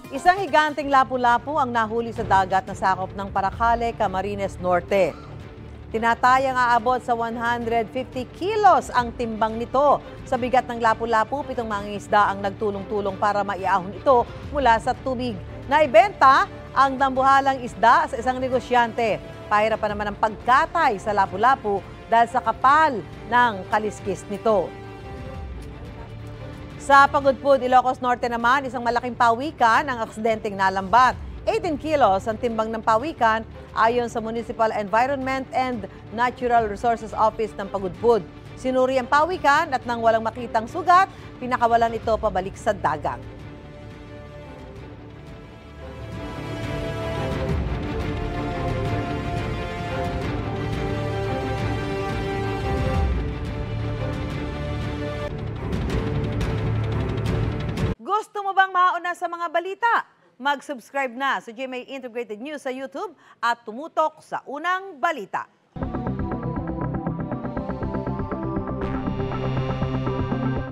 Isang higanteng lapu-lapu ang nahuli sa dagat na sakop ng Paracale, Camarines Norte. Tinatayang aabot sa 150 kilos ang timbang nito. Sa bigat ng lapu-lapu, 7 mangingisda ang nagtulong-tulong para maiahon ito mula sa tubig. Naibenta ang dambuhalang isda sa isang negosyante. Pahirapan naman ang pagkatay sa lapu-lapu dahil sa kapal ng kaliskis nito. Sa Pagudpud, Ilocos Norte naman, isang malaking pawikan ang aksidenteng nalambat. 18 kilos ang timbang ng pawikan ayon sa Municipal Environment and Natural Resources Office ng Pagudpud. Sinuri ang pawikan at nang walang makitang sugat, pinakawalan ito pabalik sa dagat. Gusto mo bang mauna sa mga balita? Mag-subscribe na sa GMA Integrated News sa YouTube at tumutok sa unang balita.